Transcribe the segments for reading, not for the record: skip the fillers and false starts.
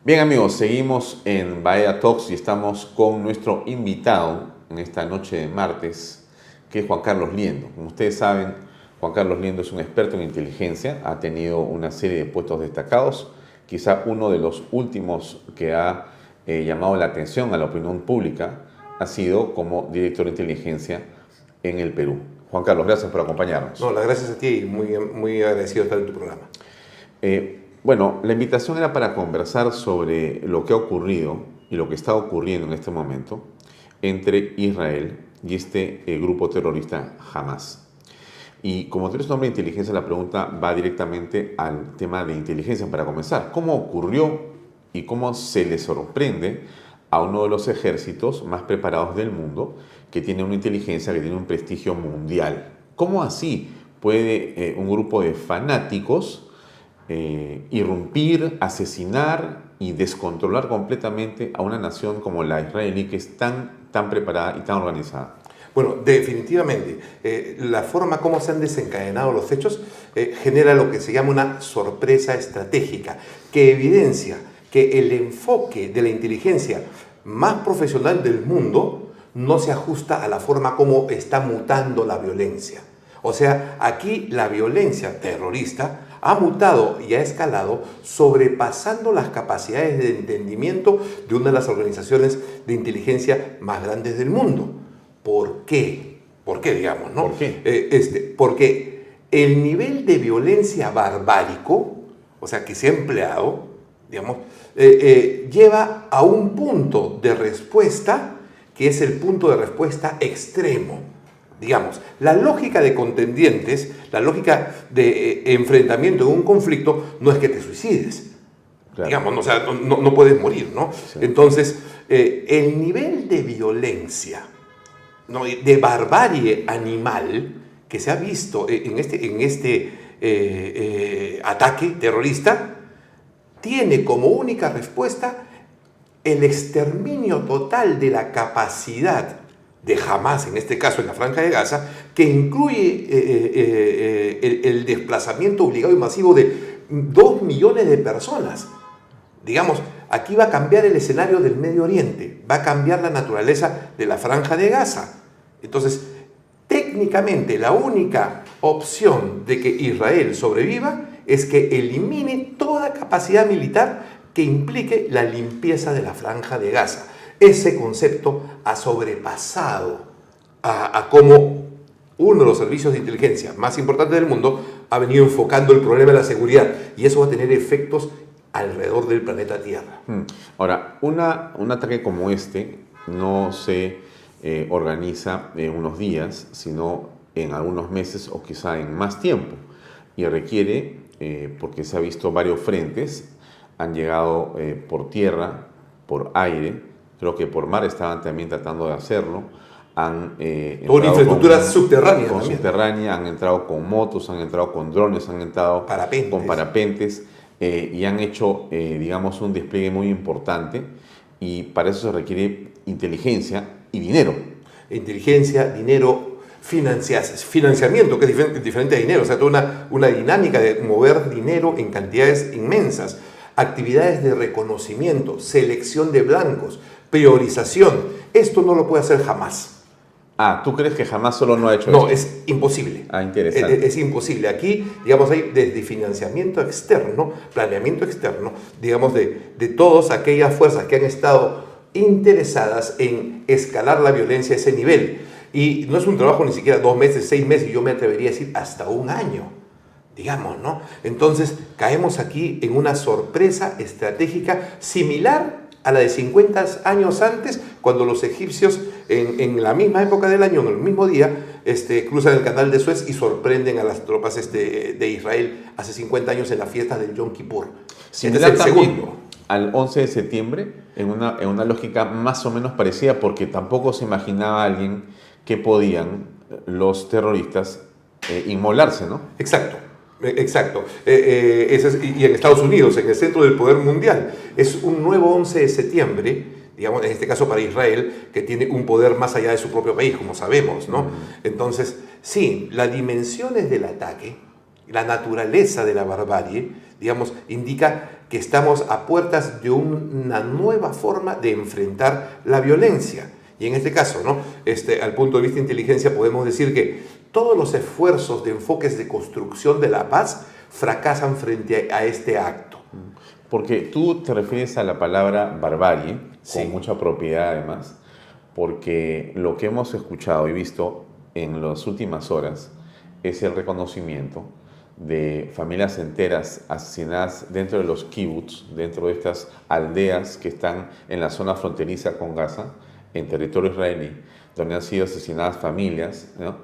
Bien amigos, seguimos en Bahía Talks y estamos con nuestro invitado en esta noche de martes, que es Juan Carlos Liendo. Como ustedes saben, Juan Carlos Liendo es un experto en inteligencia, ha tenido una serie de puestos destacados, quizá uno de los últimos que ha llamado la atención a la opinión pública ha sido como director de inteligencia en el Perú. Juan Carlos, gracias por acompañarnos. No, las gracias a ti y muy agradecido de estar en tu programa. Bueno, la invitación era para conversar sobre lo que ha ocurrido y lo que está ocurriendo en este momento entre Israel y este grupo terrorista Hamas. Y como tú eres un hombre de inteligencia, la pregunta va directamente al tema de inteligencia para comenzar. ¿Cómo ocurrió y cómo se le sorprende a uno de los ejércitos más preparados del mundo que tiene una inteligencia, que tiene un prestigio mundial? ¿Cómo así puede un grupo de fanáticos irrumpir, asesinar y descontrolar completamente a una nación como la israelí, que es tan preparada y tan organizada? Bueno, definitivamente, la forma como se han desencadenado los hechos genera lo que se llama una sorpresa estratégica, que evidencia que el enfoque de la inteligencia más profesional del mundo no se ajusta a la forma como está mutando la violencia. O sea, aquí la violencia terrorista ha mutado y ha escalado, sobrepasando las capacidades de entendimiento de una de las organizaciones de inteligencia más grandes del mundo. ¿Por qué? ¿Por qué, digamos, no? ¿Por qué? Porque el nivel de violencia barbárico, o sea, que se ha empleado, digamos, lleva a un punto de respuesta que es el punto de respuesta extremo. Digamos, la lógica de contendientes, la lógica de enfrentamiento en un conflicto no es que te suicides. Claro. Digamos, o sea, no puedes morir, ¿no? Sí. Entonces, el nivel de violencia, ¿no?, de barbarie animal que se ha visto en este ataque terrorista tiene como única respuesta el exterminio total de la capacidad de Hamas, en este caso en la Franja de Gaza, que incluye el desplazamiento obligado y masivo de 2 millones de personas. Digamos, aquí va a cambiar el escenario del Medio Oriente, va a cambiar la naturaleza de la Franja de Gaza. Entonces, técnicamente la única opción de que Israel sobreviva es que elimine toda capacidad militar que implique la limpieza de la Franja de Gaza. Ese concepto ha sobrepasado a cómo uno de los servicios de inteligencia más importantes del mundo ha venido enfocando el problema de la seguridad, y eso va a tener efectos alrededor del planeta Tierra. Ahora, un ataque como este no se organiza en unos días, sino en algunos meses o quizá en más tiempo, y requiere, porque se ha visto varios frentes, han llegado por tierra, por aire, creo que por mar estaban también tratando de hacerlo. Han con infraestructura subterránea. Con subterránea, han entrado con motos, han entrado con drones, han entrado con parapentes y han hecho, digamos, un despliegue muy importante, y para eso se requiere inteligencia y dinero. Inteligencia, dinero, financiamiento, que es diferente a dinero, o sea, toda una dinámica de mover dinero en cantidades inmensas, actividades de reconocimiento, selección de blancos, priorización. Esto no lo puede hacer jamás. ¿Tú crees que jamás solo no ha hecho eso? No, es imposible. Interesante. Es imposible. Aquí, digamos, hay desde financiamiento externo, planeamiento externo, digamos, de todas aquellas fuerzas que han estado interesadas en escalar la violencia a ese nivel. Y no es un trabajo ni siquiera 2 meses, 6 meses, yo me atrevería a decir hasta 1 año. Digamos, ¿no? Entonces, caemos aquí en una sorpresa estratégica similar a la de 50 años antes, cuando los egipcios, en la misma época del año, en el mismo día, cruzan el canal de Suez y sorprenden a las tropas de Israel hace 50 años en la fiesta del Yom Kippur. Similar es el segundo. Al 11 de septiembre, en una lógica más o menos parecida, porque tampoco se imaginaba alguien que podían los terroristas inmolarse, ¿no? Exacto. Exacto. Y en Estados Unidos, en el centro del poder mundial, es un nuevo 11 de septiembre, digamos, en este caso para Israel, que tiene un poder más allá de su propio país, como sabemos, ¿no? Entonces, sí, las dimensiones del ataque, la naturaleza de la barbarie, digamos, indica que estamos a puertas de una nueva forma de enfrentar la violencia. Y en este caso, ¿no? Al punto de vista de inteligencia, podemos decir que todos los esfuerzos de enfoques de construcción de la paz fracasan frente a este acto. Porque tú te refieres a la palabra barbarie, Sí. con mucha propiedad además, porque lo que hemos escuchado y visto en las últimas horas es el reconocimiento de familias enteras asesinadas dentro de los kibbutz, dentro de estas aldeas que están en la zona fronteriza con Gaza, en territorio israelí, donde han sido asesinadas familias, ¿no?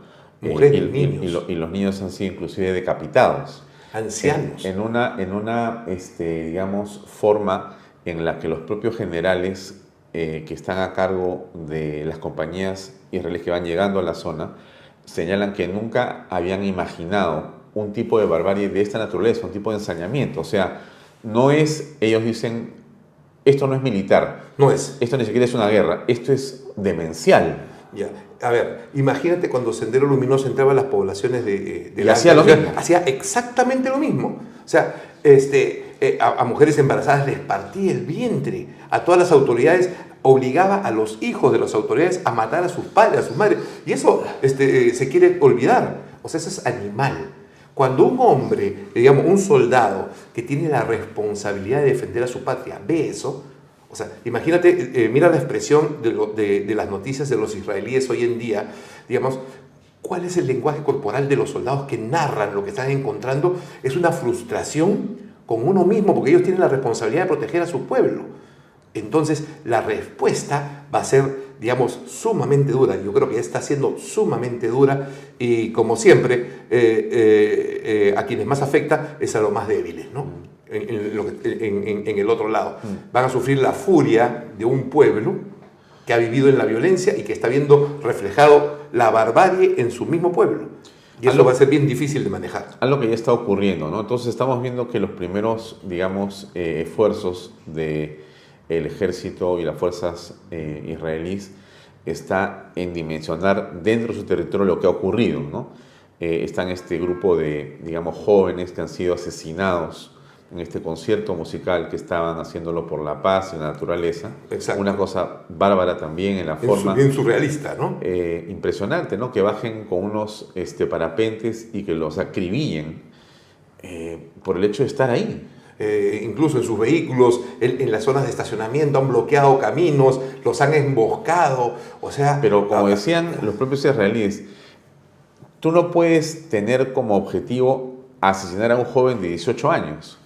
Mujeres, niños. Y los niños han sido inclusive decapitados. Ancianos. En una digamos, forma en la que los propios generales que están a cargo de las compañías israelíes que van llegando a la zona señalan que nunca habían imaginado un tipo de barbarie de esta naturaleza, un tipo de ensañamiento. O sea, no es, ellos dicen, esto no es militar, No es. esto ni siquiera es una guerra, esto es demencial. Ya. A ver, imagínate cuando Sendero Luminoso entraba a las poblaciones de Y hacía lo mismo. Hacía exactamente lo mismo. O sea, a mujeres embarazadas les partía el vientre. A todas las autoridades obligaba a los hijos de las autoridades a matar a sus padres, a sus madres. Y eso se quiere olvidar. O sea, eso es animal. Cuando un hombre, digamos, un soldado que tiene la responsabilidad de defender a su patria, ve eso, o sea, imagínate, mira la expresión de las noticias de los israelíes hoy en día, digamos, ¿cuál es el lenguaje corporal de los soldados que narran lo que están encontrando? Es una frustración con uno mismo, porque ellos tienen la responsabilidad de proteger a su pueblo. Entonces, la respuesta va a ser, digamos, sumamente dura. Yo creo que ya está siendo sumamente dura y, como siempre, a quienes más afecta es a los más débiles, ¿no? En el otro lado. Van a sufrir la furia de un pueblo que ha vivido en la violencia y que está viendo reflejado la barbarie en su mismo pueblo. Y eso va a ser bien difícil de manejar. Algo que ya está ocurriendo, ¿no? Entonces estamos viendo que los primeros, digamos, esfuerzos del ejército y las fuerzas israelíes está en dimensionar dentro de su territorio lo que ha ocurrido, ¿no? Están este grupo de, digamos, jóvenes que han sido asesinados en este concierto musical que estaban haciéndolo por la paz y la naturaleza. Exacto. Una cosa bárbara también en la forma. Bien surrealista, ¿no? Impresionante, ¿no? Que bajen con unos parapentes y que los acribillen por el hecho de estar ahí. Incluso en sus vehículos, en las zonas de estacionamiento, han bloqueado caminos, los han emboscado, o sea... Pero como decían los propios israelíes, tú no puedes tener como objetivo asesinar a un joven de 18 años,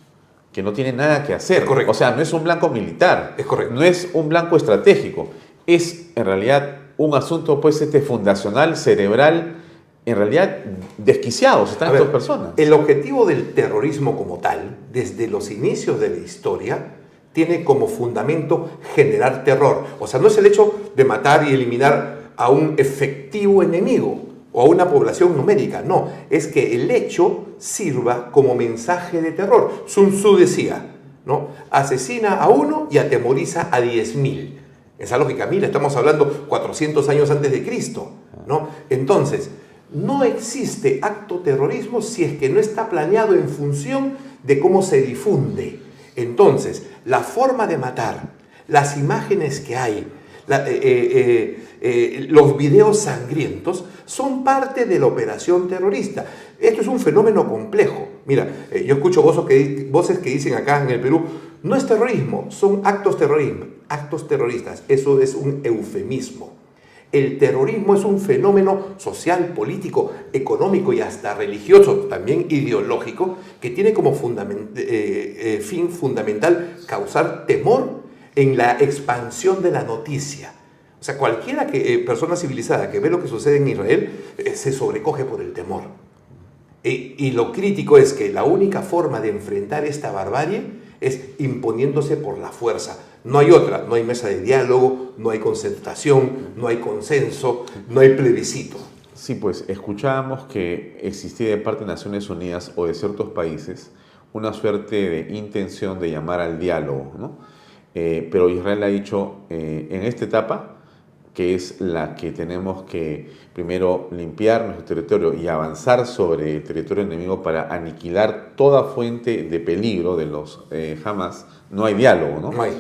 que no tiene nada que hacer. Es correcto. O sea, no es un blanco militar, Es correcto. no es un blanco estratégico, es en realidad un asunto pues fundacional, cerebral, en realidad desquiciados están estas personas. El objetivo del terrorismo como tal, desde los inicios de la historia, tiene como fundamento generar terror. O sea, no es el hecho de matar y eliminar a un efectivo enemigo o a una población numérica, no, es que el hecho sirva como mensaje de terror. Sun Tzu decía, ¿no? Asesina a uno y atemoriza a 10.000. Esa lógica, mira, estamos hablando 400 años antes de Cristo, ¿no? Entonces, no existe acto terrorismo si es que no está planeado en función de cómo se difunde. Entonces, la forma de matar, las imágenes que hay, los videos sangrientos son parte de la operación terrorista. Esto es un fenómeno complejo. Mira, yo escucho voces que dicen acá en el Perú, no es terrorismo, son actos terroristas. Eso es un eufemismo. El terrorismo es un fenómeno social, político, económico y hasta religioso, también ideológico, que tiene como fin fundamental causar temor en la expansión de la noticia. O sea, persona civilizada que ve lo que sucede en Israel, se sobrecoge por el temor. Y lo crítico es que la única forma de enfrentar esta barbarie es imponiéndose por la fuerza. No hay otra, no hay mesa de diálogo, no hay concertación, no hay consenso, no hay plebiscito. Sí, pues escuchábamos que existía de parte de Naciones Unidas o de ciertos países una suerte de intención de llamar al diálogo, ¿no? Pero Israel ha dicho en esta etapa que es la que tenemos que primero limpiar nuestro territorio y avanzar sobre el territorio enemigo para aniquilar toda fuente de peligro de los Hamas, no hay diálogo, ¿no? No hay.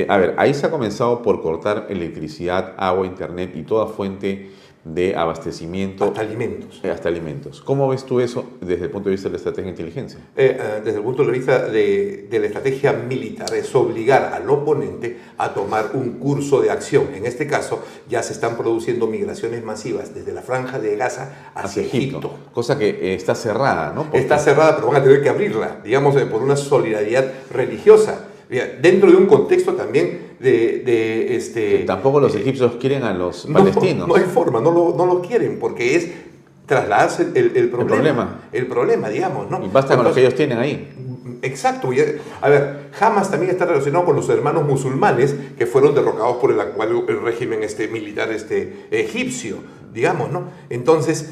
A ver, ahí se ha comenzado por cortar electricidad, agua, internet y toda fuente de abastecimiento. Hasta alimentos. Hasta alimentos. ¿Cómo ves tú eso desde el punto de vista de la estrategia de inteligencia? Desde el punto de vista de la estrategia militar, es obligar al oponente a tomar un curso de acción. En este caso, ya se están produciendo migraciones masivas desde la Franja de Gaza hacia Egipto. Cosa que está cerrada, ¿no? Porque está cerrada, pero van a tener que abrirla, digamos, por una solidaridad religiosa. Dentro de un contexto también que tampoco los egipcios quieren a los palestinos. No hay forma, no lo quieren, porque es trasladarse el problema. El problema, digamos, ¿no? Y basta con lo que ellos tienen ahí. Exacto. A ver, Hamas también está relacionado con los hermanos musulmanes que fueron derrocados por el actual régimen militar egipcio, digamos, ¿no? Entonces,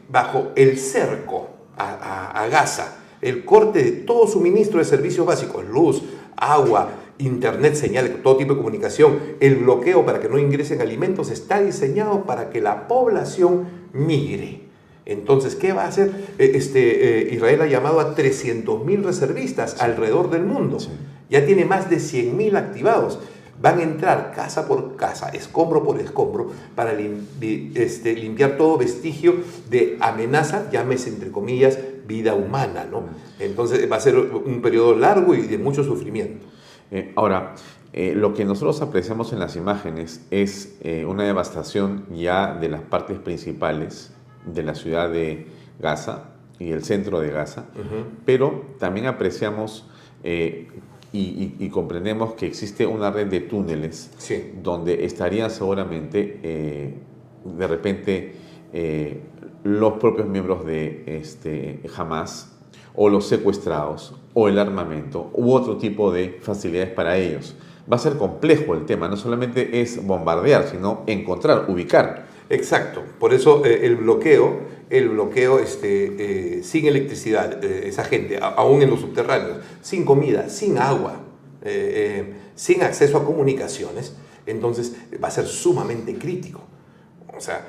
bajo el cerco a Gaza, el corte de todo suministro de servicios básicos, luz, agua, internet, señal, todo tipo de comunicación, el bloqueo para que no ingresen alimentos, está diseñado para que la población migre. Entonces, ¿qué va a hacer? Israel ha llamado a 300.000 reservistas alrededor del mundo. Sí. Ya tiene más de 100.000 activados. Van a entrar casa por casa, escombro por escombro, para limpiar todo vestigio de amenaza, llámese entre comillas, vida humana, ¿no? Entonces va a ser un periodo largo y de mucho sufrimiento. Ahora, lo que nosotros apreciamos en las imágenes es una devastación ya de las partes principales de la ciudad de Gaza y el centro de Gaza, pero también apreciamos y comprendemos que existe una red de túneles donde estarían seguramente de repente los propios miembros de Hamas o los secuestrados o el armamento u otro tipo de facilidades para ellos. Va a ser complejo el tema, no solamente es bombardear, sino encontrar, ubicar. Exacto, por eso el bloqueo sin electricidad, esa gente, aún en los subterráneos, sin comida, sin agua, sin acceso a comunicaciones, entonces va a ser sumamente crítico. O sea,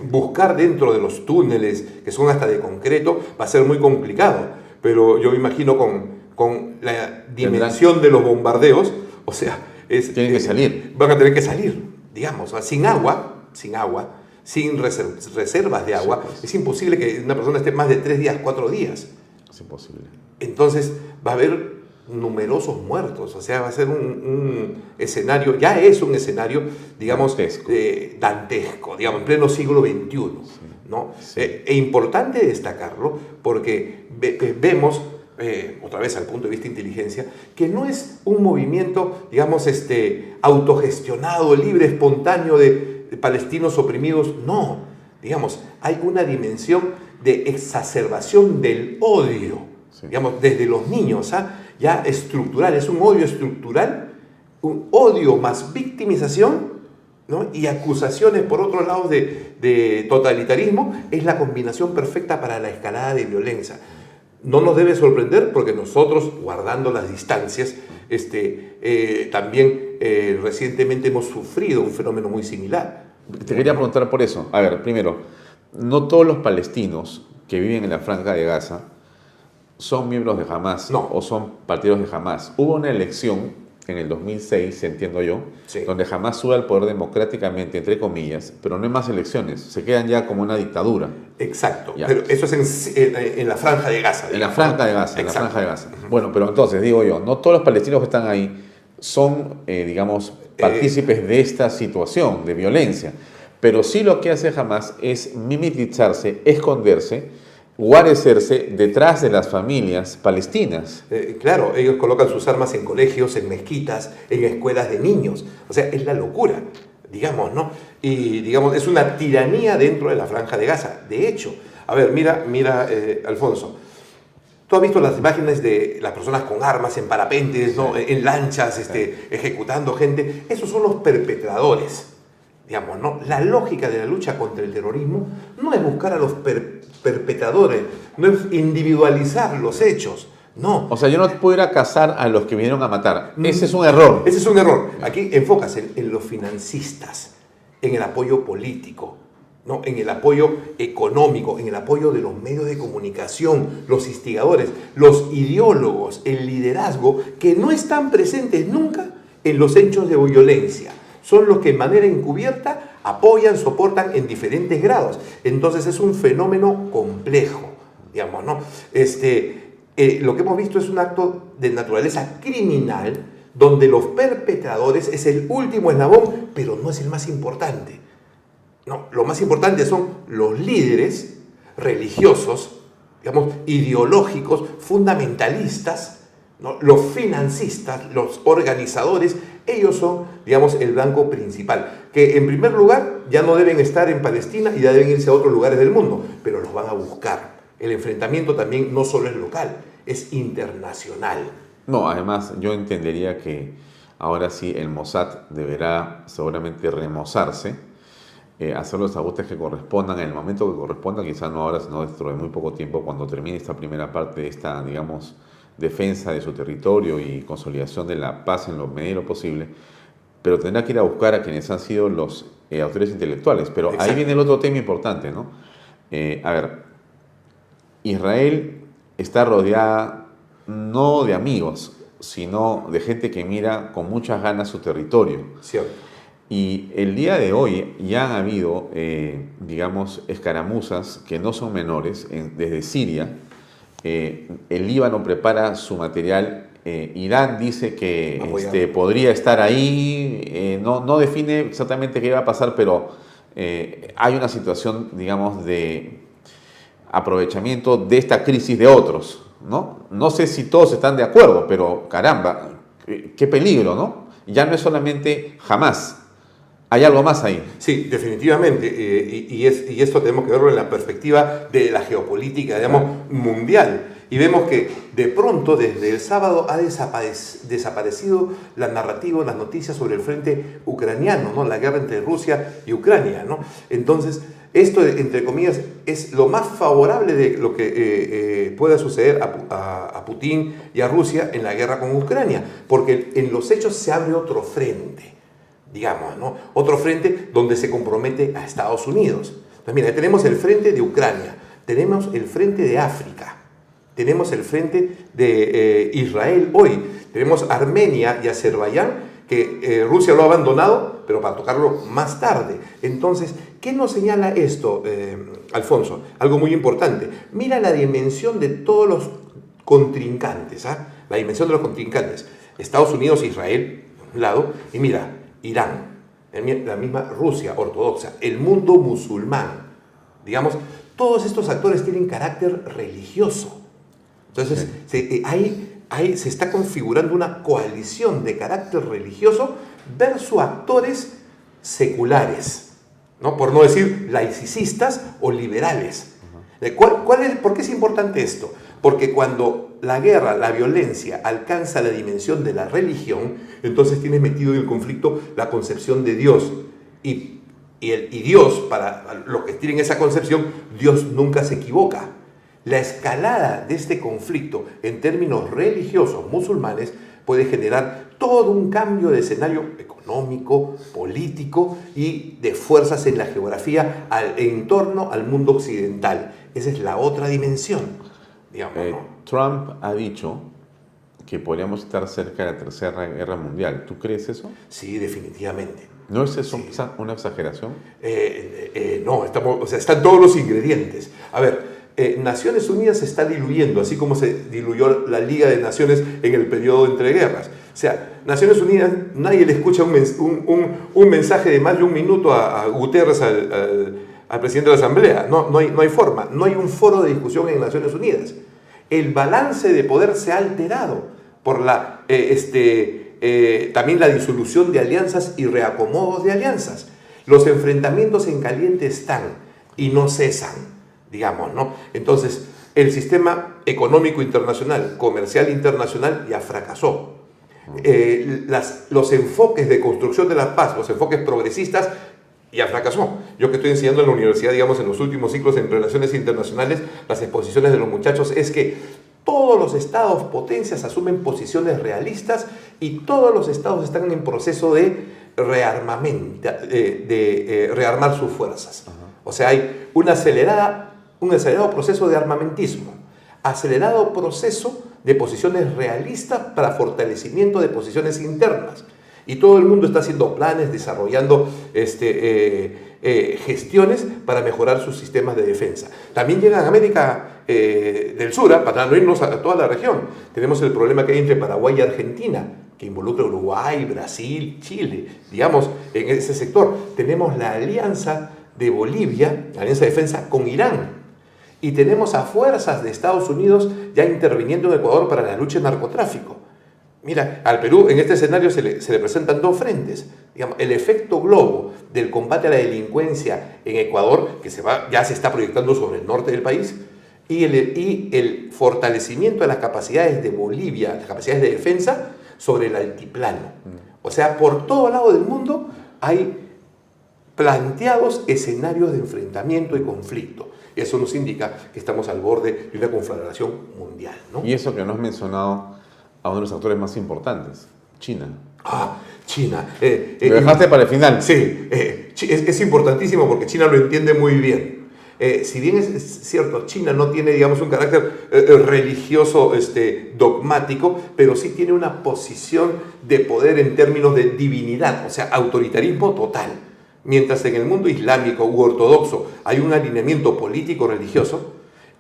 buscar dentro de los túneles, que son hasta de concreto, va a ser muy complicado, pero yo me imagino con la dimensión de los bombardeos, o sea, tienen que salir. Van a tener que salir, digamos, sin agua, sin reservas de agua. Sí, pues. Es imposible que una persona esté más de 3 días, 4 días. Es imposible. Entonces va a haber numerosos muertos, o sea, va a ser un escenario, ya es un escenario, digamos, dantesco, digamos, en pleno siglo XXI, sí, ¿no? Sí. E importante destacarlo porque vemos, otra vez al punto de vista de inteligencia, que no es un movimiento, digamos, autogestionado, libre, espontáneo de palestinos oprimidos, no, digamos, hay una dimensión de exacerbación del odio, sí, digamos, desde los niños, ya estructural, es un odio estructural, un odio más victimización, ¿no? Y acusaciones por otros lados de totalitarismo, es la combinación perfecta para la escalada de violencia. No nos debe sorprender porque nosotros, guardando las distancias, también recientemente hemos sufrido un fenómeno muy similar. Te quería preguntar por eso. A ver, primero, no todos los palestinos que viven en la Franja de Gaza son miembros de Hamas, no, o son partidos de Hamas. Hubo una elección en el 2006, entiendo yo, sí, donde Hamas sube al poder democráticamente, entre comillas, pero no hay más elecciones, se quedan ya como una dictadura. Exacto, ya. Pero eso es en la Franja de Gaza. En la Franja de Gaza, en la Franja de Gaza. Bueno, pero entonces, digo yo, no todos los palestinos que están ahí son, digamos, partícipes de esta situación de violencia, pero sí lo que hace Hamas es mimetizarse, esconderse, guarecerse detrás de las familias palestinas. Claro, ellos colocan sus armas en colegios, en mezquitas, en escuelas de niños. O sea, es la locura, digamos, ¿no? Y, digamos, es una tiranía dentro de la Franja de Gaza. De hecho, a ver, mira, Alfonso, tú has visto las imágenes de las personas con armas en parapentes, ¿no? En lanchas, ejecutando gente. Esos son los perpetradores. Digamos, ¿no? La lógica de la lucha contra el terrorismo no es buscar a los perpetradores, no es individualizar los hechos, No. O sea, yo no puedo ir a cazar a los que vinieron a matar. Ese es un error. Ese es un error. Aquí enfocas en los financistas, en el apoyo político, ¿no? En el apoyo económico, en el apoyo de los medios de comunicación, los instigadores, los ideólogos, el liderazgo, que no están presentes nunca en los hechos de violencia. Son los que de manera encubierta apoyan, soportan en diferentes grados. Entonces es un fenómeno complejo, digamos, ¿no? Lo que hemos visto es un acto de naturaleza criminal donde los perpetradores es el último eslabón, pero no es el más importante. No, lo más importante son los líderes religiosos, digamos, ideológicos, fundamentalistas, ¿no? Los financistas, los organizadores, ellos son, digamos, el blanco principal, que en primer lugar ya no deben estar en Palestina y ya deben irse a otros lugares del mundo, pero los van a buscar. El enfrentamiento también no solo es local, es internacional. No, además yo entendería que ahora sí el Mossad deberá seguramente remozarse, hacer los ajustes que correspondan en el momento que corresponda, quizás no ahora, sino dentro de muy poco tiempo, cuando termine esta primera parte de esta, digamos, defensa de su territorio y consolidación de la paz en lo medida de lo posible, pero tendrá que ir a buscar a quienes han sido los autores intelectuales. Pero Exacto. Ahí viene el otro tema importante, ¿no? A ver, Israel está rodeada no de amigos, sino de gente que mira con muchas ganas su territorio. Cierto. Y el día de hoy ya han habido, digamos, escaramuzas que no son menores desde Siria. El Líbano prepara su material. Irán dice que podría estar ahí. No define exactamente qué va a pasar, pero hay una situación, digamos, de aprovechamiento de esta crisis de otros, ¿no? No sé si todos están de acuerdo, pero caramba, qué peligro, ¿no? Ya no es solamente Hamás. Hay algo más ahí. Sí, definitivamente, y esto tenemos que verlo en la perspectiva de la geopolítica, digamos, mundial. Y vemos que de pronto, desde el sábado, ha desaparecido la narrativa, las noticias sobre el frente ucraniano, ¿no? La guerra entre Rusia y Ucrania, ¿no? Entonces, esto, entre comillas, es lo más favorable de lo que pueda suceder a Putin y a Rusia en la guerra con Ucrania, porque en los hechos se abre otro frente, digamos, ¿no? Otro frente donde se compromete a Estados Unidos. Entonces, mira, tenemos el frente de Ucrania, tenemos el frente de África, tenemos el frente de Israel hoy, tenemos Armenia y Azerbaiyán, que Rusia lo ha abandonado, pero para tocarlo más tarde. Entonces, ¿qué nos señala esto, Alfonso? Algo muy importante. Mira la dimensión de todos los contrincantes, ¿ah? La dimensión de los contrincantes. Estados Unidos, Israel, de un lado, y mira, Irán, la misma Rusia ortodoxa, el mundo musulmán. Digamos, todos estos actores tienen carácter religioso. Entonces, ahí se está configurando una coalición de carácter religioso versus actores seculares, ¿no? Por no decir laicistas o liberales. ¿Por qué es importante esto? Porque cuando la guerra, la violencia alcanza la dimensión de la religión, entonces tienes metido en el conflicto la concepción de Dios. Y Dios, para los que tienen esa concepción, Dios nunca se equivoca. La escalada de este conflicto en términos religiosos musulmanes puede generar todo un cambio de escenario económico, político y de fuerzas en la geografía en torno al mundo occidental. Esa es la otra dimensión, digamos, ¿no? Trump ha dicho que podríamos estar cerca de la Tercera Guerra Mundial. ¿Tú crees eso? Sí, definitivamente. ¿No es eso una exageración? No, están todos los ingredientes. A ver, Naciones Unidas se está diluyendo, así como se diluyó la Liga de Naciones en el periodo entre guerras. O sea, Naciones Unidas, nadie le escucha un mensaje de más de un minuto a Guterres, al presidente de la Asamblea. No hay forma, no hay un foro de discusión en Naciones Unidas. El balance de poder se ha alterado por también la disolución de alianzas y reacomodos de alianzas. Los enfrentamientos en caliente están y no cesan, digamos, ¿no? Entonces, el sistema económico internacional, comercial internacional ya fracasó. Los enfoques de construcción de la paz, los enfoques progresistas, ya fracasó. Yo que estoy enseñando en la universidad, digamos, en los últimos ciclos en relaciones internacionales, las exposiciones de los muchachos es que Todos los estados potencias asumen posiciones realistas y todos los estados están en proceso de rearmamento, rearmar sus fuerzas. O sea, hay un acelerado proceso de armamentismo, acelerado proceso de posiciones realistas para fortalecimiento de posiciones internas. Y todo el mundo está haciendo planes, desarrollando gestiones para mejorar sus sistemas de defensa. También llegan a América del Sur, para no irnos a toda la región. Tenemos el problema que hay entre Paraguay y Argentina, que involucra Uruguay, Brasil, Chile, digamos, en ese sector. Tenemos la alianza de Bolivia, la alianza de defensa con Irán. Y tenemos a fuerzas de Estados Unidos ya interviniendo en Ecuador para la lucha en narcotráfico. Mira, al Perú en este escenario se le presentan dos frentes. Digamos, el efecto globo del combate a la delincuencia en Ecuador, que ya se está proyectando sobre el norte del país, y el fortalecimiento de las capacidades de Bolivia, las capacidades de defensa sobre el altiplano. O sea, por todo lado del mundo hay planteados escenarios de enfrentamiento y conflicto. Eso nos indica que estamos al borde de una conflagración mundial, ¿no? Y eso que no has mencionado a uno de los actores más importantes, China. China. Lo dejaste para el final. Sí, es importantísimo porque China lo entiende muy bien. Si bien es cierto, China no tiene, digamos, un carácter religioso dogmático, pero sí tiene una posición de poder en términos de divinidad, o sea, autoritarismo total. Mientras en el mundo islámico u ortodoxo hay un alineamiento político-religioso,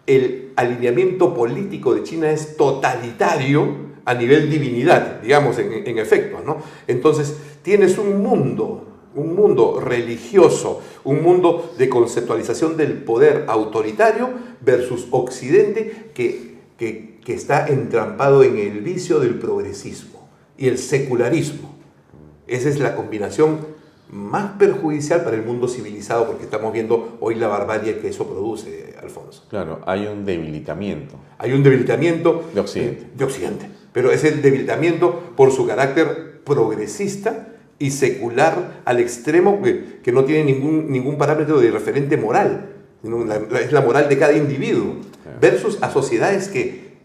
el alineamiento político de China es totalitario a nivel divinidad, digamos, en efecto, ¿no? Entonces, tienes un mundo religioso, un mundo de conceptualización del poder autoritario versus Occidente que está entrampado en el vicio del progresismo y el secularismo. Esa es la combinación más perjudicial para el mundo civilizado, porque estamos viendo hoy la barbarie que eso produce, Alfonso. Claro, hay un debilitamiento. Hay un debilitamiento de Occidente. De Occidente. Pero es el debilitamiento por su carácter progresista y secular al extremo que no tiene ningún parámetro de referente moral. Es la moral de cada individuo. Versus a sociedades que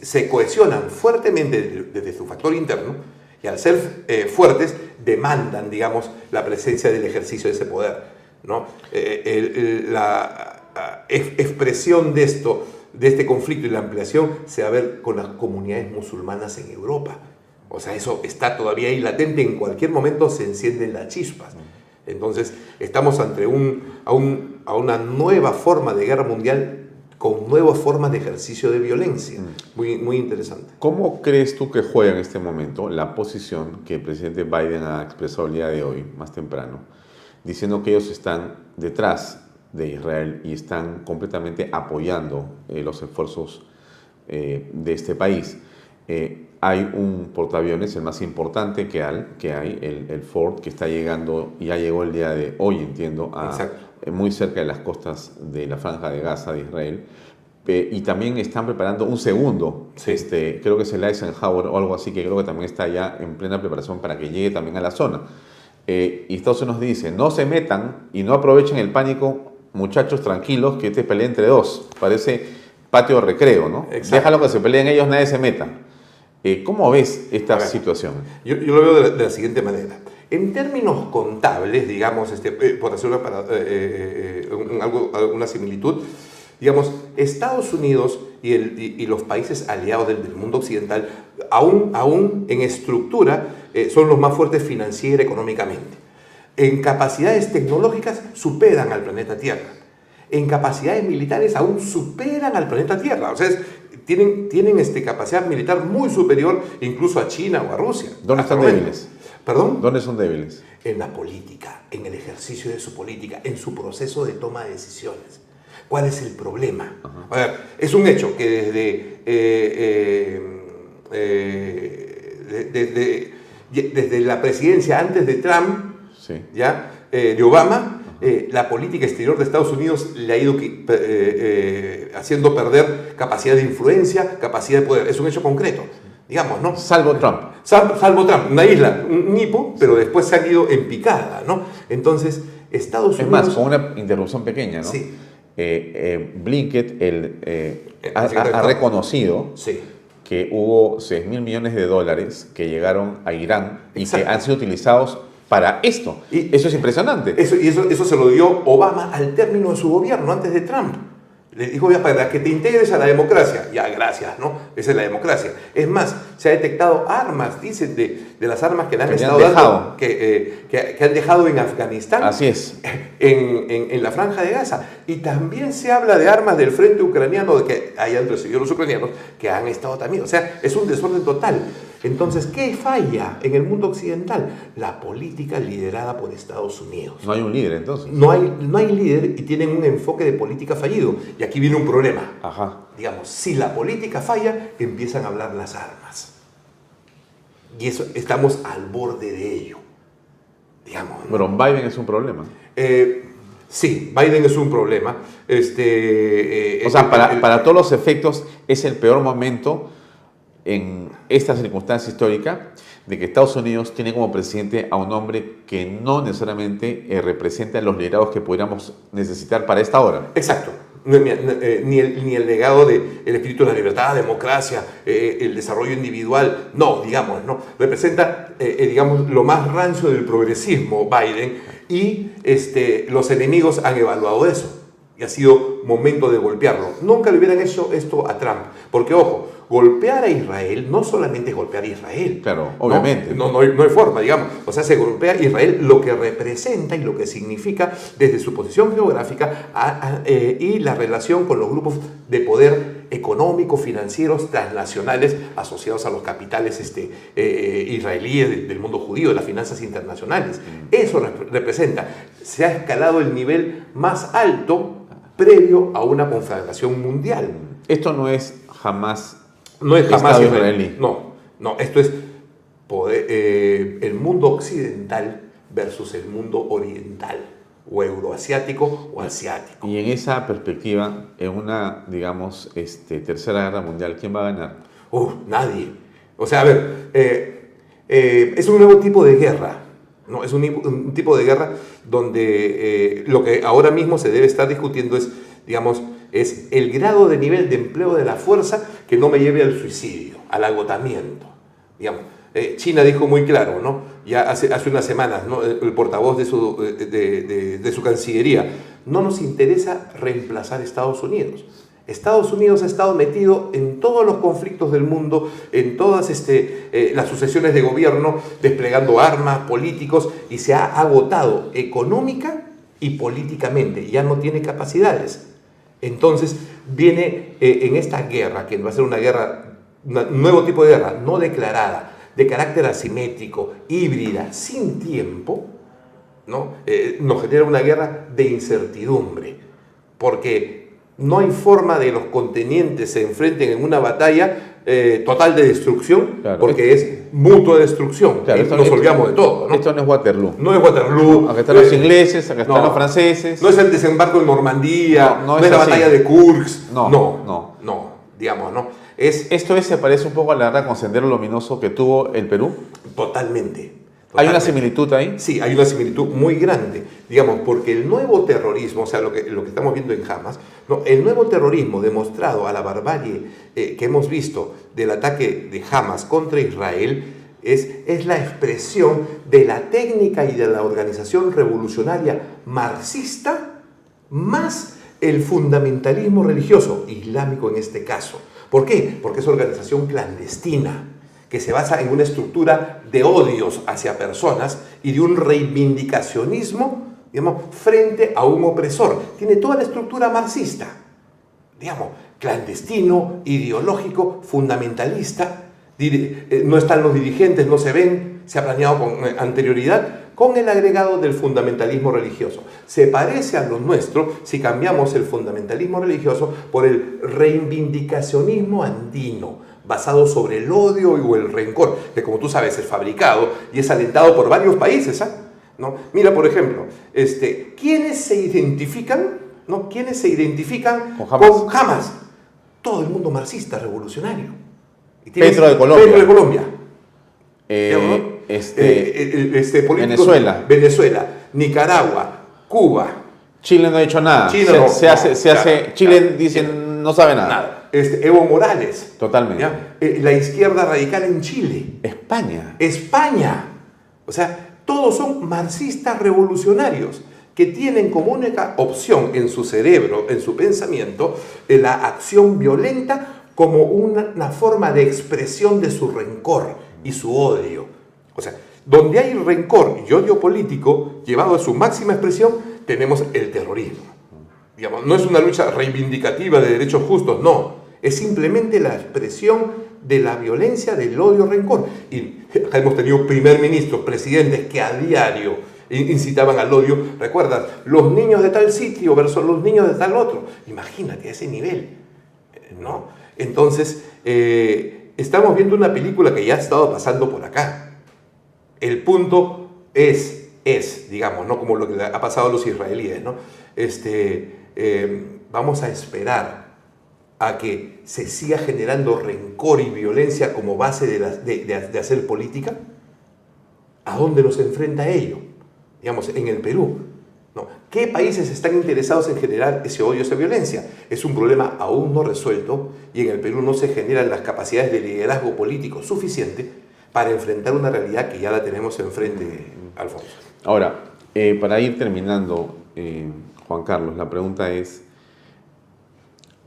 se cohesionan fuertemente desde su factor interno y al ser fuertes demandan, digamos, la presencia del ejercicio de ese poder, ¿no? La expresión de este conflicto y la ampliación se va a ver con las comunidades musulmanas en Europa. O sea, eso está todavía ahí latente, en cualquier momento se encienden las chispas. Entonces, estamos ante a una nueva forma de guerra mundial con nuevas formas de ejercicio de violencia. Muy, muy interesante. ¿Cómo crees tú que juega en este momento la posición que el presidente Biden ha expresado el día de hoy, más temprano, diciendo que ellos están detrás de Israel y están completamente apoyando los esfuerzos de este país? Hay un portaaviones, el más importante que hay, el Ford, que está llegando, y ya llegó el día de hoy, entiendo, muy cerca de las costas de la Franja de Gaza de Israel, y también están preparando un segundo, sí. Creo que es el Eisenhower o algo así, que creo que también está ya en plena preparación para que llegue también a la zona. Y Estados Unidos dice, no se metan y no aprovechen el pánico, muchachos, tranquilos, que este pelea entre dos, parece patio de recreo, ¿no? Exacto. Déjalo que se peleen ellos, nadie se meta. ¿Cómo ves esta situación? Yo lo veo de la siguiente manera. En términos contables, digamos, por hacer alguna similitud, digamos, Estados Unidos y los países aliados del mundo occidental, aún en estructura, son los más fuertes financiera y económicamente. En capacidades tecnológicas superan al planeta Tierra. En capacidades militares aún superan al planeta Tierra. O sea, tienen capacidad militar muy superior incluso a China o a Rusia. ¿Dónde están débiles? ¿Perdón? ¿Dónde son débiles? En la política, en el ejercicio de su política, en su proceso de toma de decisiones. ¿Cuál es el problema? A ver, es un hecho que desde la presidencia antes de Trump, sí, de Obama, la política exterior de Estados Unidos le ha ido haciendo perder capacidad de influencia, capacidad de poder. Es un hecho concreto, digamos, ¿no? Salvo Trump. Salvo Trump, una isla, un hipo, pero después se han ido en picada, ¿no? Entonces, Estados Unidos... Es más, con una interrupción pequeña, ¿no? Sí. Blinken ha reconocido Sí. que hubo $6.000 millones que llegaron a Irán y Exacto. que han sido utilizados para esto. Y eso es impresionante. Eso se lo dio Obama al término de su gobierno, antes de Trump. Le dijo, ya, para que te integres a la democracia. Ya, gracias, ¿no? Esa es la democracia. Es más, se ha detectado armas, dicen, de las armas que le han Que estado dando, que han dejado en Afganistán. Así es. En la Franja de Gaza. Y también se habla de armas del frente ucraniano, de que hayan recibido los ucranianos, que han estado también. O sea, es un desorden total. Entonces, ¿qué falla en el mundo occidental? La política liderada por Estados Unidos. No hay un líder, entonces. No hay líder y tienen un enfoque de política fallido. Y aquí viene un problema. Ajá. Digamos, si la política falla, empiezan a hablar las armas. Y eso, estamos al borde de ello. Digamos, ¿no? Pero Biden es un problema. Sí, Biden es un problema. O sea, para todos los efectos, es el peor momento en esta circunstancia histórica de que Estados Unidos tiene como presidente a un hombre que no necesariamente representa los liderados que pudiéramos necesitar para esta hora. Exacto. Ni el legado del espíritu de la libertad, democracia, el desarrollo individual, no, digamos, no. Representa, digamos, lo más rancio del progresismo, Biden, y los enemigos han evaluado eso. Y ha sido momento de golpearlo. Nunca le hubieran hecho esto a Trump, porque, ojo, golpear a Israel no solamente es golpear a Israel. Claro, obviamente. No hay forma, digamos. O sea, se golpea a Israel lo que representa y lo que significa desde su posición geográfica y la relación con los grupos de poder económico, financieros, transnacionales asociados a los capitales israelíes del mundo judío, de las finanzas internacionales. Eso representa. Se ha escalado el nivel más alto previo a una conflagración mundial. Esto no es jamás... No es jamás Estado israelí. No, esto es el mundo occidental versus el mundo oriental, o euroasiático o asiático. Y en esa perspectiva, en una, digamos, tercera guerra mundial, ¿quién va a ganar? Nadie. O sea, a ver, es un nuevo tipo de guerra. No, es un tipo de guerra donde lo que ahora mismo se debe estar discutiendo es, digamos, es el grado de nivel de empleo de la fuerza que no me lleve al suicidio, al agotamiento. Digamos, China dijo muy claro, ¿no? Ya hace unas semanas, ¿no? El portavoz de su Cancillería, no nos interesa reemplazar a Estados Unidos. Estados Unidos ha estado metido en todos los conflictos del mundo, en todas las sucesiones de gobierno, desplegando armas, políticos, y se ha agotado económica y políticamente. Ya no tiene capacidades. Entonces viene en esta guerra, que va a ser una guerra, un nuevo tipo de guerra, no declarada, de carácter asimétrico, híbrida, sin tiempo, ¿no? Nos genera una guerra de incertidumbre, porque no hay forma de los contendientes se enfrenten en una batalla total de destrucción, claro, porque es mutua destrucción. Claro, nos olvidamos de todo, ¿no? Esto no es Waterloo. No es Waterloo. Acá están los ingleses, acá están los franceses. No es el desembarco en Normandía, no es la batalla de Kursk. No, digamos, ¿no? ¿Esto se parece un poco a la guerra con Sendero Luminoso que tuvo el Perú? Totalmente. ¿Hay una similitud ahí? Sí, hay una similitud muy grande, digamos, porque el nuevo terrorismo, o sea, lo que estamos viendo en Hamas, ¿no? El nuevo terrorismo demostrado a la barbarie que hemos visto del ataque de Hamas contra Israel es la expresión de la técnica y de la organización revolucionaria marxista más el fundamentalismo religioso, islámico en este caso. ¿Por qué? Porque es organización clandestina, que se basa en una estructura de odios hacia personas y de un reivindicacionismo, digamos, frente a un opresor. Tiene toda la estructura marxista, digamos, clandestino, ideológico, fundamentalista. No están los dirigentes, no se ven, se ha planeado con anterioridad, con el agregado del fundamentalismo religioso. Se parece a lo nuestro si cambiamos el fundamentalismo religioso por el reivindicacionismo andino, basado sobre el odio o el rencor, que como tú sabes es fabricado y es alentado por varios países, ¿no? Mira, por ejemplo, ¿quiénes se identifican, ¿no? ¿Quiénes se identifican con Hamas? Todo el mundo marxista revolucionario. Petro de Colombia. Petro de Colombia. Venezuela. Nicaragua, Cuba, Chile no ha dicho nada. Chile Chile dicen no sabe nada. Evo Morales. Totalmente. ¿Ya? La izquierda radical en Chile. España. O sea, todos son marxistas revolucionarios que tienen como única opción en su cerebro, en su pensamiento, la acción violenta como una forma de expresión de su rencor y su odio. O sea, donde hay rencor y odio político llevado a su máxima expresión, tenemos el terrorismo. Digamos, no es una lucha reivindicativa de derechos justos, no. Es simplemente la expresión de la violencia, del odio, rencor. Y hemos tenido primer ministros, presidentes que a diario incitaban al odio. ¿Recuerdas? Los niños de tal sitio versus los niños de tal otro. Imagínate, a ese nivel, ¿no? Entonces, estamos viendo una película que ya ha estado pasando por acá. El punto es, digamos, ¿no? Como lo que ha pasado a los israelíes, ¿no? Vamos a esperar a que se siga generando rencor y violencia como base de hacer política. ¿A dónde nos enfrenta ello? Digamos, en el Perú. ¿No? ¿Qué países están interesados en generar ese odio, esa violencia? Es un problema aún no resuelto y en el Perú no se generan las capacidades de liderazgo político suficiente para enfrentar una realidad que ya la tenemos enfrente, Alfonso. Ahora, para ir terminando, Juan Carlos, la pregunta es,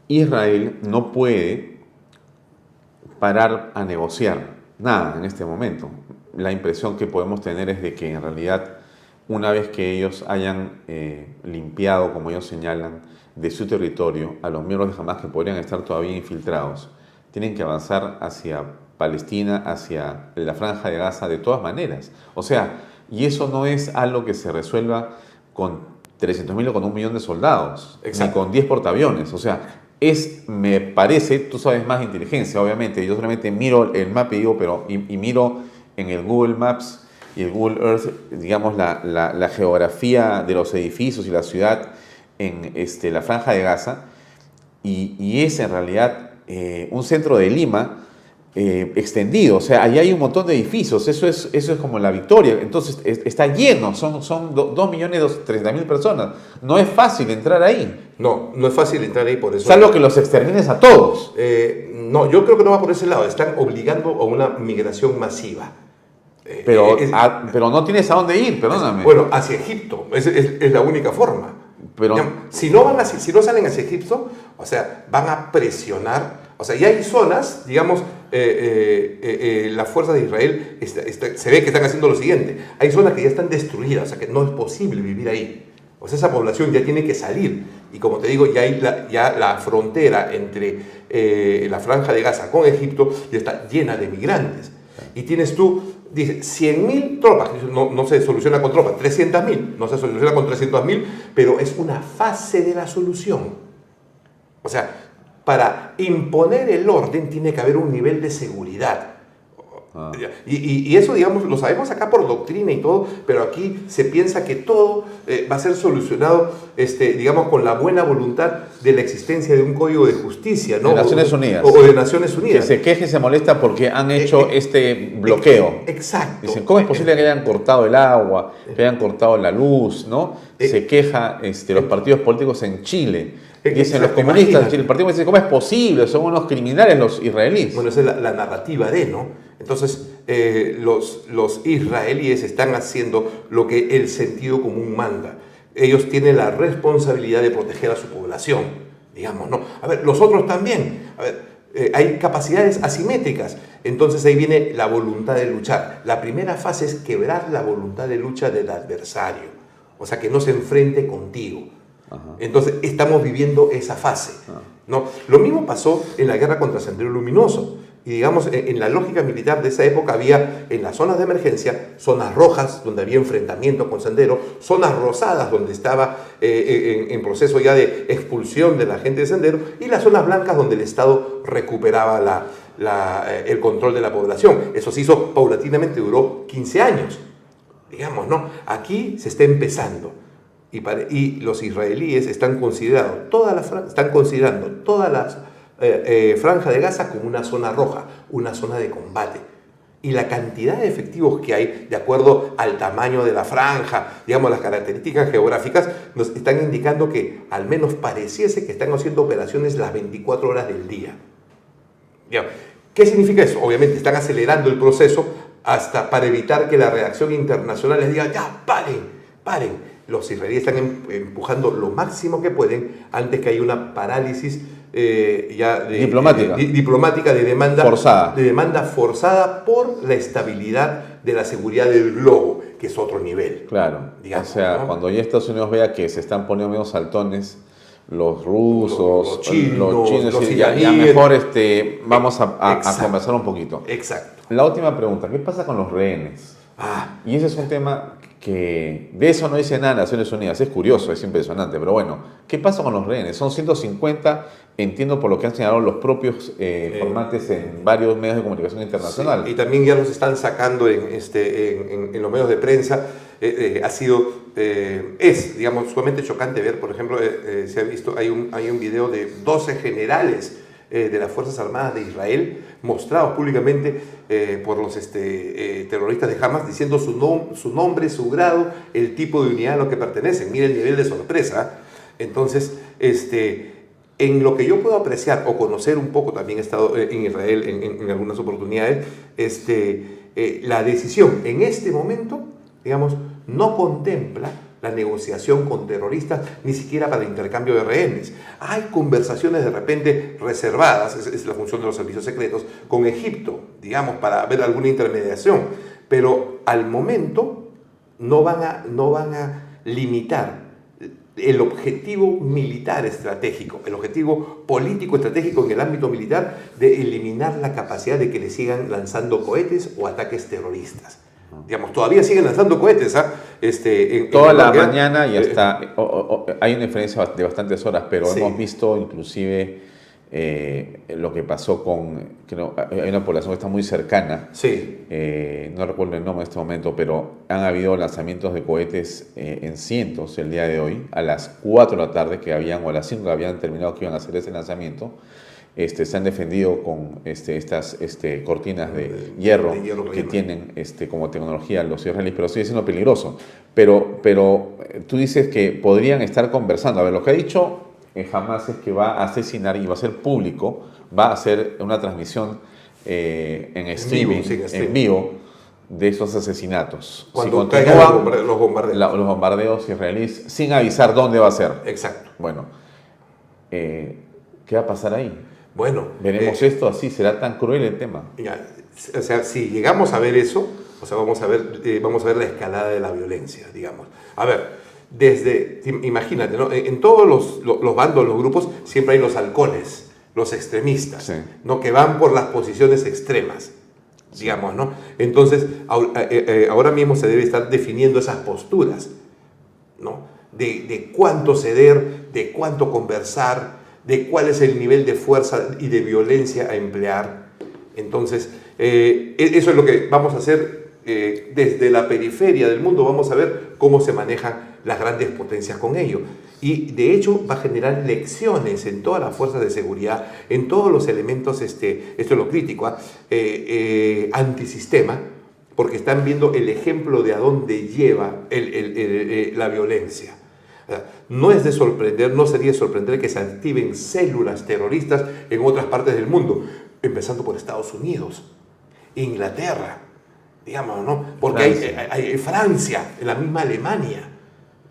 Israel no puede parar a negociar nada en este momento. La impresión que podemos tener es de que en realidad una vez que ellos hayan limpiado, como ellos señalan, de su territorio a los miembros de Hamas que podrían estar todavía infiltrados, tienen que avanzar hacia Palestina, hacia la Franja de Gaza de todas maneras. O sea, y eso no es algo que se resuelva con 300.000 o con 1 millón de soldados, ni con 10 portaaviones. O sea, me parece, tú sabes más de inteligencia, obviamente, yo solamente miro el mapa y digo, y miro en el Google Maps y el Google Earth, digamos, la geografía de los edificios y la ciudad en la Franja de Gaza, y es en realidad un centro de Lima extendido. O sea, allá hay un montón de edificios, eso es como la Victoria, entonces está lleno, son 2.300.000 personas, no es fácil entrar ahí. No es fácil entrar ahí por eso. Salvo que los extermines a todos. No, yo creo que no va por ese lado, están obligando a una migración masiva. Pero no tienes a dónde ir, perdóname. Bueno, hacia Egipto, es la única forma. Pero, digamos, si no salen hacia Egipto, o sea, van a presionar. O sea, ya hay zonas, digamos, las fuerzas de Israel se ve que están haciendo lo siguiente. Hay zonas que ya están destruidas, o sea, que no es posible vivir ahí. O sea, esa población ya tiene que salir. Y como te digo, ya la frontera entre la Franja de Gaza con Egipto ya está llena de migrantes. Y tienes tú, dice, 100.000 tropas, no se soluciona con tropas, 300.000, no se soluciona con 300.000, pero es una fase de la solución. O sea, para imponer el orden tiene que haber un nivel de seguridad. Y eso, digamos, lo sabemos acá por doctrina y todo, pero aquí se piensa que todo va a ser solucionado, digamos, con la buena voluntad de la existencia de un código de justicia, ¿no? De Naciones Unidas. O de Naciones Unidas. Que se queje y se molesta porque han hecho este bloqueo. Exacto. Dicen, ¿cómo es posible que hayan cortado el agua, que hayan cortado la luz, ¿no? Se queja los partidos políticos en Chile. Dicen los comunistas en Chile, el partido dice, ¿cómo es posible? Son unos criminales los israelíes. Bueno, esa es la narrativa ¿no? Entonces, los israelíes están haciendo lo que el sentido común manda. Ellos tienen la responsabilidad de proteger a su población, digamos, ¿no? A ver, los otros también. A ver, hay capacidades asimétricas. Entonces ahí viene la voluntad de luchar. La primera fase es quebrar la voluntad de lucha del adversario. O sea, que no se enfrente contigo. Ajá. Entonces estamos viviendo esa fase, ¿no? Lo mismo pasó en la guerra contra Sendero Luminoso. Y digamos, en la lógica militar de esa época había en las zonas de emergencia zonas rojas donde había enfrentamiento con Sendero, zonas rosadas donde estaba en proceso ya de expulsión de la gente de Sendero, y las zonas blancas donde el Estado recuperaba el control de la población. Eso se hizo paulatinamente, duró 15 años, digamos, ¿no? Aquí se está empezando. Y los israelíes están considerando toda la franja de Gaza como una zona roja, una zona de combate. y la cantidad de efectivos que hay, de acuerdo al tamaño de la franja, digamos, las características geográficas, nos están indicando que al menos pareciese que están haciendo operaciones las 24 horas del día. ¿Qué significa eso? Obviamente están acelerando el proceso hasta para evitar que la reacción internacional les diga, ya, paren. Los israelíes están empujando lo máximo que pueden antes que haya una parálisis diplomática de demanda forzada por la estabilidad de la seguridad del globo, que es otro nivel. Claro, digamos, o sea, ¿no? Cuando ya Estados Unidos vea que se están poniendo medio saltones los rusos, los chinos los ya mejor vamos a conversar un poquito. Exacto. La última pregunta, ¿qué pasa con los rehenes? Y ese es un tema que de eso no dice nada Naciones Unidas, es curioso, es impresionante, pero bueno, ¿qué pasa con los rehenes? Son 150, entiendo por lo que han señalado los propios formantes en varios medios de comunicación internacional. Sí, y también ya los están sacando en los medios de prensa. Es, digamos, sumamente chocante ver, por ejemplo, se ha visto, hay un video de 12 generales de las Fuerzas Armadas de Israel, mostrados públicamente por los terroristas de Hamas, diciendo su nombre, su grado, el tipo de unidad a lo que pertenecen. Mira el nivel de sorpresa. Entonces, en lo que yo puedo apreciar o conocer un poco, también he estado en Israel en algunas oportunidades, la decisión en este momento, digamos, no contempla la negociación con terroristas, ni siquiera para el intercambio de rehenes. Hay conversaciones de repente reservadas, es la función de los servicios secretos, con Egipto, digamos, para ver alguna intermediación, pero al momento no van a limitar el objetivo militar estratégico, el objetivo político estratégico en el ámbito militar de eliminar la capacidad de que le sigan lanzando cohetes o ataques terroristas. Digamos, todavía siguen lanzando cohetes. Toda la mañana y hasta hay una diferencia de bastantes horas, pero sí, hemos visto inclusive lo que pasó hay una población que está muy cercana. Sí. No recuerdo el nombre en este momento, pero han habido lanzamientos de cohetes en cientos el día de hoy, a las 4 de la tarde o a las 5 que habían terminado que iban a hacer ese lanzamiento. Se han defendido con estas cortinas de hierro que tienen como tecnología los israelíes, pero sigue siendo peligroso. Pero tú dices que podrían estar conversando. A ver, lo que ha dicho Hamas es que va a asesinar y va a ser público, va a hacer una transmisión en streaming, en vivo, de esos asesinatos. Cuando caigan los bombardeos. Los bombardeos israelíes, sin avisar dónde va a ser. Exacto. Bueno, ¿qué va a pasar ahí? Bueno, veremos esto así, será tan cruel el tema. O sea, si llegamos a ver eso, o sea, vamos a ver la escalada de la violencia, digamos. A ver, imagínate, ¿no? En todos los bandos, los grupos, siempre hay los halcones, los extremistas, sí, ¿no? Que van por las posiciones extremas, digamos, ¿no? Entonces, ahora mismo se debe estar definiendo esas posturas, ¿no? De cuánto ceder, de cuánto conversar, de cuál es el nivel de fuerza y de violencia a emplear. Entonces, eso es lo que vamos a hacer desde la periferia del mundo. Vamos a ver cómo se manejan las grandes potencias con ello. Y de hecho va a generar lecciones en todas las fuerzas de seguridad, en todos los elementos, esto es lo crítico, antisistema, porque están viendo el ejemplo de a dónde lleva la violencia. No es de sorprender, no sería de sorprender que se activen células terroristas en otras partes del mundo, empezando por Estados Unidos, Inglaterra, digamos, ¿no? Porque hay Francia, la misma Alemania,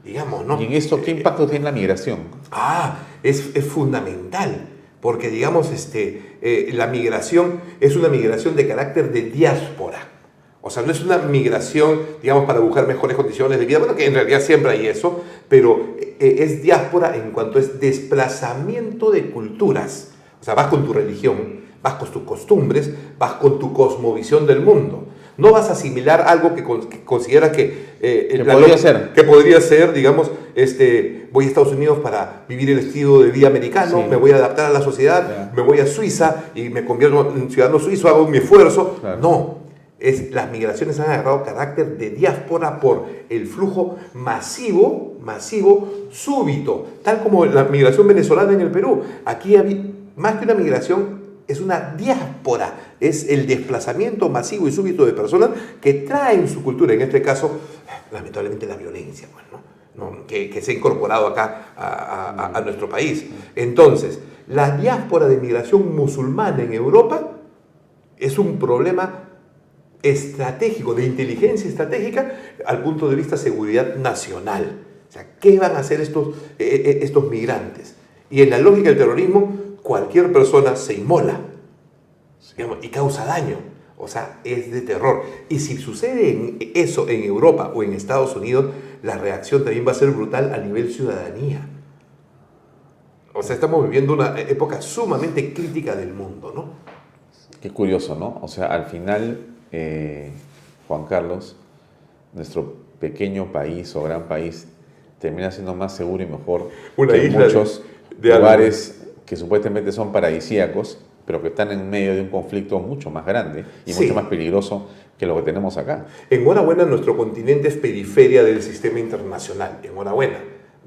digamos, ¿no? ¿Y en esto qué impacto tiene la migración? Es fundamental, porque, digamos, la migración es una migración de carácter de diáspora. O sea, no es una migración, digamos, para buscar mejores condiciones de vida, bueno, que en realidad siempre hay eso, pero es diáspora en cuanto es desplazamiento de culturas. O sea, vas con tu religión, vas con tus costumbres, vas con tu cosmovisión del mundo. No vas a asimilar algo que consideras que podría ser, digamos, voy a Estados Unidos para vivir el estilo de vida americano, sí, me voy a adaptar a la sociedad, me voy a Suiza y me convierto en ciudadano suizo, hago mi esfuerzo. Claro. No. Las migraciones han agarrado carácter de diáspora por el flujo masivo, súbito, tal como la migración venezolana en el Perú. Aquí había más que una migración es una diáspora, es el desplazamiento masivo y súbito de personas que traen su cultura, en este caso, lamentablemente la violencia, pues, ¿no? Que se ha incorporado acá a nuestro país. Entonces, la diáspora de migración musulmana en Europa es un problema estratégico, de inteligencia estratégica al punto de vista de seguridad nacional. O sea, ¿qué van a hacer estos migrantes? Y en la lógica del terrorismo, cualquier persona se inmola, digamos, y causa daño. O sea, es de terror. Y si sucede eso en Europa o en Estados Unidos, la reacción también va a ser brutal a nivel ciudadanía. O sea, estamos viviendo una época sumamente crítica del mundo, ¿no? Qué curioso, ¿no? O sea, al final, Juan Carlos, nuestro pequeño país o gran país termina siendo más seguro y mejor que muchos lugares que supuestamente son paradisíacos, pero que están en medio de un conflicto mucho más grande y mucho más peligroso que lo que tenemos acá. Enhorabuena, nuestro continente es periferia del sistema internacional. Enhorabuena,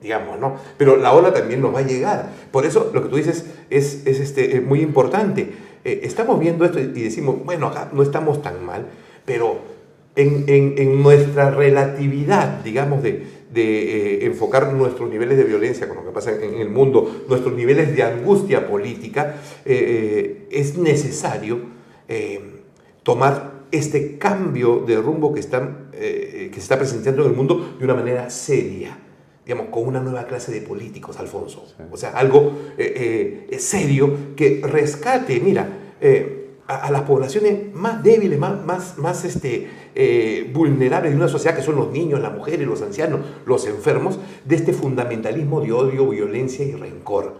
digamos, ¿no? Pero la ola también nos va a llegar. Por eso lo que tú dices es muy importante. Estamos viendo esto y decimos, bueno, acá no estamos tan mal, pero en nuestra relatividad, digamos, de enfocar nuestros niveles de violencia con lo que pasa en el mundo, nuestros niveles de angustia política, es necesario tomar este cambio de rumbo que se está presenciando en el mundo de una manera seria, digamos, con una nueva clase de políticos, Alfonso. Sí. O sea, algo serio que rescate, mira, a las poblaciones más débiles, más vulnerables de una sociedad, que son los niños, las mujeres, los ancianos, los enfermos, de este fundamentalismo de odio, violencia y rencor.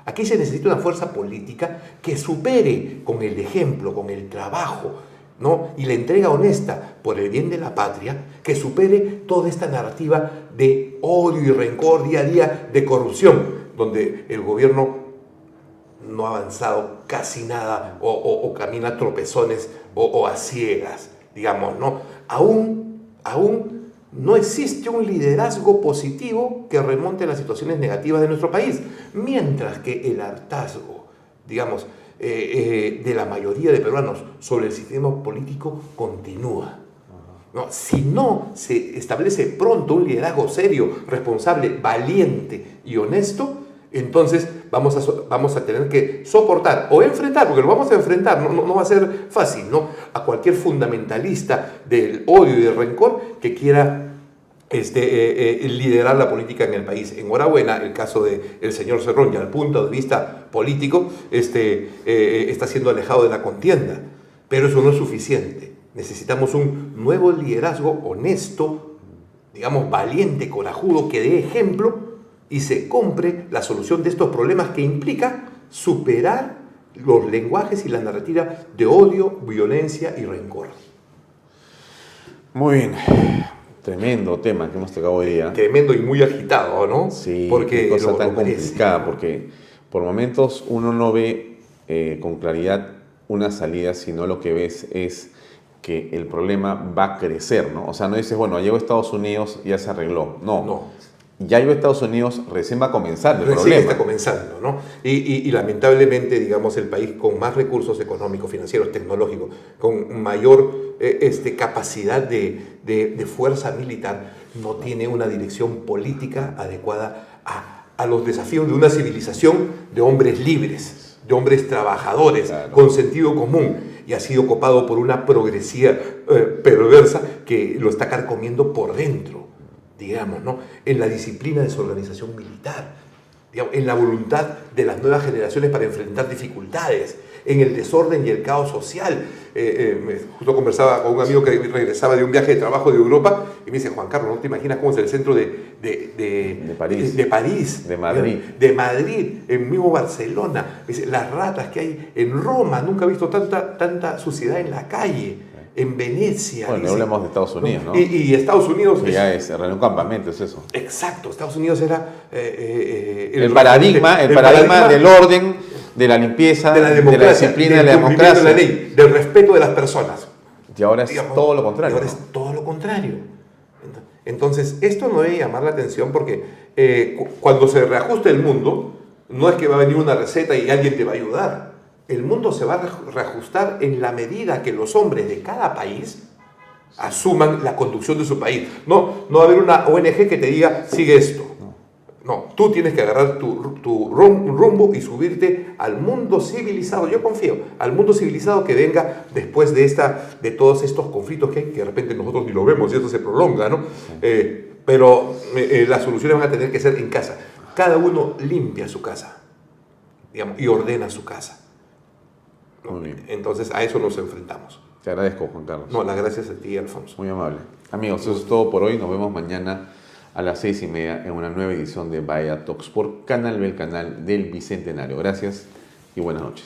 Aquí se necesita una fuerza política que supere con el ejemplo, con el trabajo, ¿no? Y la entrega honesta por el bien de la patria, que supere toda esta narrativa de odio y rencor día a día, de corrupción, donde el gobierno no ha avanzado casi nada o camina a tropezones o a ciegas, digamos, ¿no? Aún no existe un liderazgo positivo que remonte las situaciones negativas de nuestro país, mientras que el hartazgo, digamos, de la mayoría de peruanos sobre el sistema político continúa. ¿No? Si no se establece pronto un liderazgo serio, responsable, valiente y honesto, entonces vamos a tener que soportar o enfrentar, porque lo vamos a enfrentar, no va a ser fácil, ¿no? A cualquier fundamentalista del odio y del rencor que quiera liderar la política en el país. Enhorabuena, el caso del señor Cerrón, y al punto de vista político, está siendo alejado de la contienda. Pero eso no es suficiente. Necesitamos un nuevo liderazgo honesto, digamos, valiente, corajudo, que dé ejemplo y se compre la solución de estos problemas, que implica superar los lenguajes y la narrativa de odio, violencia y rencor. Muy bien. Tremendo tema que hemos tocado hoy día. Tremendo y muy agitado, ¿no? Sí, porque qué cosa tan complicada, porque por momentos uno no ve con claridad una salida, sino lo que ves es que el problema va a crecer, ¿no? O sea, no dices, bueno, llegó a Estados Unidos y ya se arregló. No. Ya llegó a Estados Unidos, recién va a comenzar el problema. Está comenzando, ¿no? Y lamentablemente, digamos, el país con más recursos económicos, financieros, tecnológicos, con mayor capacidad de fuerza militar, no tiene una dirección política adecuada a los desafíos de una civilización de hombres libres, de hombres trabajadores, claro, con sentido común, y ha sido copado por una progresía perversa que lo está carcomiendo por dentro, digamos, ¿no? En la disciplina de su organización militar, digamos, en la voluntad de las nuevas generaciones para enfrentar dificultades, en el desorden y el caos social. Justo conversaba con un amigo que regresaba de un viaje de trabajo de Europa y me dice, Juan Carlos, ¿no te imaginas cómo es el centro de París? De Madrid, en mismo Barcelona. Me dice, las ratas que hay en Roma, nunca he visto tanta suciedad en la calle. En Venecia. Bueno, no hablemos de Estados Unidos, ¿no? Y Estados Unidos... Que ya es un campamento, es eso. Exacto, Estados Unidos era... el paradigma del orden, de la limpieza, de la disciplina, de la democracia. De la ley, del respeto de las personas. Y ahora es todo lo contrario. Y ahora es todo lo contrario. Entonces, esto no debe llamar la atención porque cuando se reajuste el mundo, no es que va a venir una receta y alguien te va a ayudar. El mundo se va a reajustar en la medida que los hombres de cada país asuman la conducción de su país. No va a haber una ONG que te diga, sigue esto. No, tú tienes que agarrar tu rumbo y subirte al mundo civilizado. Yo confío, al mundo civilizado que venga después de todos estos conflictos que de repente nosotros ni lo vemos y eso se prolonga, ¿no? Pero las soluciones van a tener que ser en casa. Cada uno limpia su casa, digamos, y ordena su casa, ¿no? Muy bien. Entonces a eso nos enfrentamos. Te agradezco, Juan Carlos. No, las gracias a ti, Alfonso. Muy amable. Amigos, eso es todo por hoy. Nos vemos mañana a las 6:30 en una nueva edición de Bahía Talks por Canal B, el canal del Bicentenario. Gracias y buenas noches.